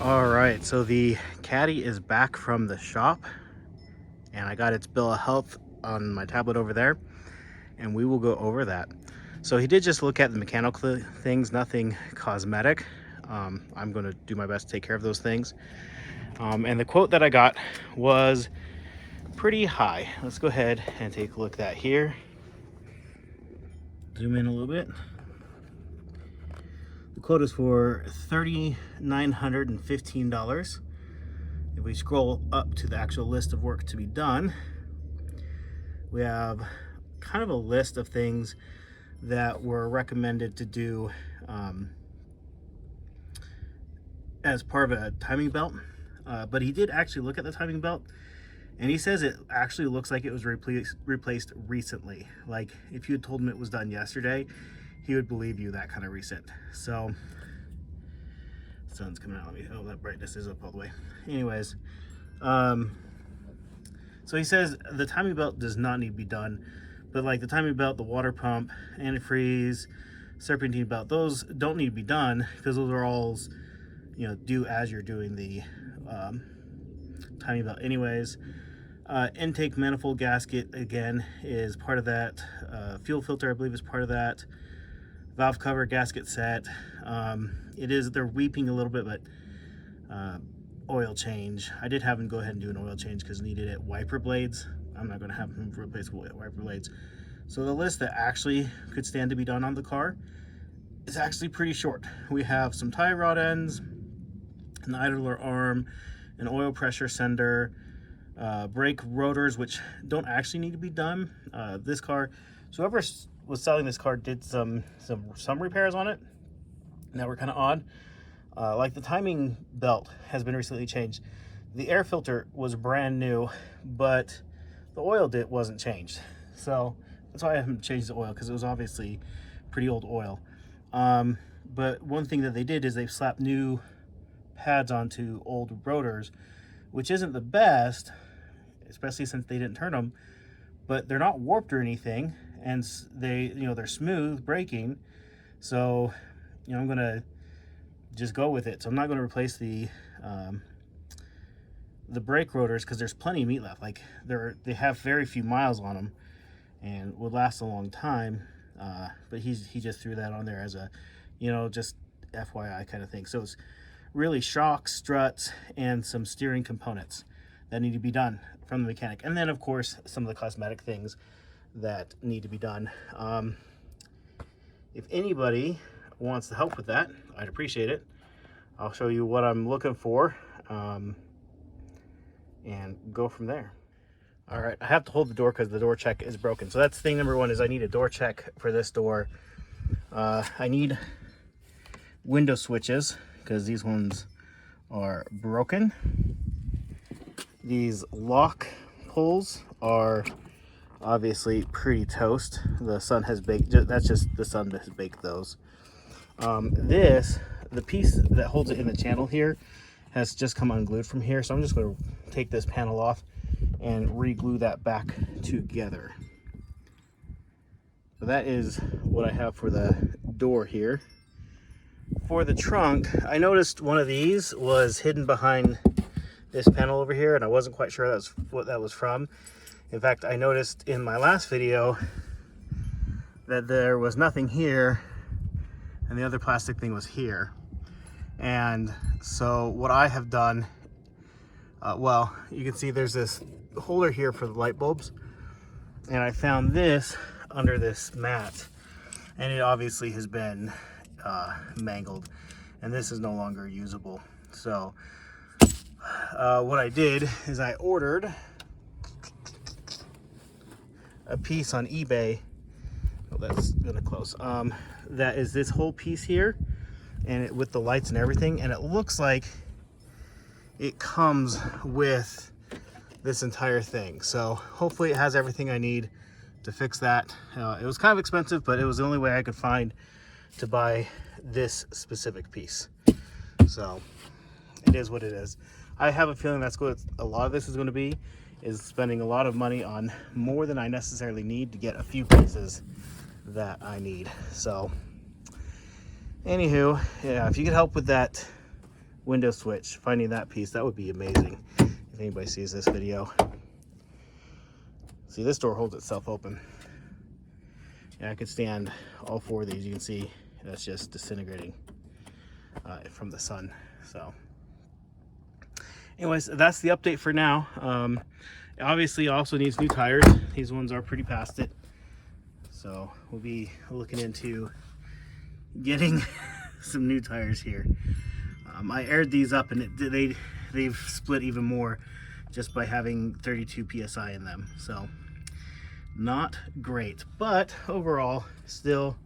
All right, so the Caddy is back from the shop, and I got its bill of health on my tablet over there, and we will go over that. So he did just look at the mechanical things, nothing cosmetic. I'm going to do my best to take care of those things. And the quote that I got was pretty high. Let's go ahead and take a look at that here. Zoom in a little bit. The quote is for $3,915. If we scroll up to the actual list of work to be done, we have kind of a list of things that were recommended to do as part of a timing belt. But he did actually look at the timing belt, and he says it actually looks like it was replaced recently. Like if you had told him it was done yesterday, he would believe you that kind of recent. So sun's coming out. Let me, oh, that brightness is up all the way. Anyways, so he says the timing belt does not need to be done, but like the timing belt, the water pump, antifreeze, serpentine belt, those don't need to be done because those are all, you know, due as you're doing the timing belt anyways. Intake manifold gasket again is part of that. Fuel filter, I believe, is part of that. Valve cover gasket set. They're weeping a little bit, but oil change. I did have him go ahead and do an oil change because needed it. Wiper blades. I'm not going to have him replace wiper blades. So the list that actually could stand to be done on the car is actually pretty short. We have some tie rod ends, an idler arm, an oil pressure sender, brake rotors, which don't actually need to be done. This car, so whoever was selling this car did some repairs on it that were kind of odd. Like the timing belt has been recently changed. The air filter was brand new, but the oil wasn't changed. So that's why I haven't changed the oil, because it was obviously pretty old oil. But one thing that they did is they slapped new pads onto old rotors, which isn't the best, especially since they didn't turn them, but they're not warped or anything, and they're smooth braking. So, I'm gonna just go with it. So I'm not gonna replace the brake rotors because there's plenty of meat left. Like they have very few miles on them and would last a long time. But he just threw that on there as a, just FYI kind of thing. So it's really shocks, struts, and some steering components that need to be done from the mechanic. And then of course some of the cosmetic things that need to be done. If anybody wants to help with that, I'd appreciate it. I'll show you what I'm looking for and go from there. All right, I have to hold the door because the door check is broken. So that's thing number one, is I need a door check for this door. I need window switches because these ones are broken. These lock pulls are obviously pretty toast. The sun has baked, that's just the sun that has baked those. The piece that holds it in the channel here has just come unglued from here, so I'm just going to take this panel off and re-glue that back together. So that is what I have for the door here. For the trunk, I noticed one of these was hidden behind this panel over here, and I wasn't quite sure that's what that was from. In fact, I noticed in my last video that there was nothing here and the other plastic thing was here. And so what I have done, well, you can see there's this holder here for the light bulbs, and I found this under this mat, and it obviously has been mangled, and this is no longer usable. So what I did is I ordered a piece on eBay. Oh, that's gonna close. That is this whole piece here, and with the lights and everything, and it looks like it comes with this entire thing. So hopefully it has everything I need to fix that. It was kind of expensive, but it was the only way I could find to buy this specific piece. So it is what it is. I have a feeling that's what a lot of this is going to be, is spending a lot of money on more than I necessarily need to get a few pieces that I need. So anywho, yeah, if you could help with that window switch, finding that piece, that would be amazing if anybody sees this video. See, this door holds itself open. And I could stand all four of these. You can see that's just disintegrating from the sun. So anyways, that's the update for now. Obviously also needs new tires. These ones are pretty past it, so we'll be looking into getting some new tires here. I aired these up and they've split even more just by having 32 psi in them, so not great, but overall still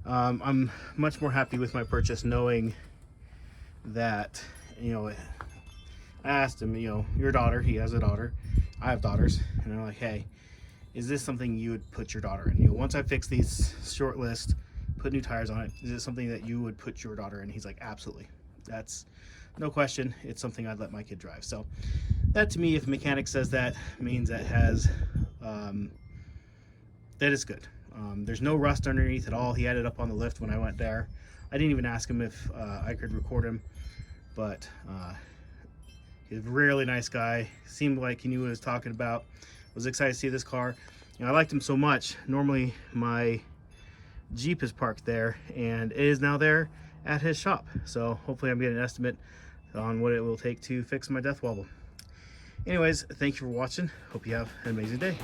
I'm much more happy with my purchase, knowing that, you know, I asked him, you know, your daughter, he has a daughter, I have daughters, and they're like, hey, is this something you would put your daughter in? You know, once I fix these short list, put new tires on it, is it something that you would put your daughter in? He's like, absolutely. That's no question. It's something I'd let my kid drive. So that, to me, if a mechanic says that, means that has that is good. There's no rust underneath at all. He had it up on the lift when I went there. I didn't even ask him if I could record him, but he's a really nice guy. Seemed like he knew what he was talking about. Was excited to see this car. You know, I liked him so much. Normally my Jeep is parked there, and it is now there at his shop. So hopefully I'm getting an estimate on what it will take to fix my death wobble. Anyways, thank you for watching. Hope you have an amazing day.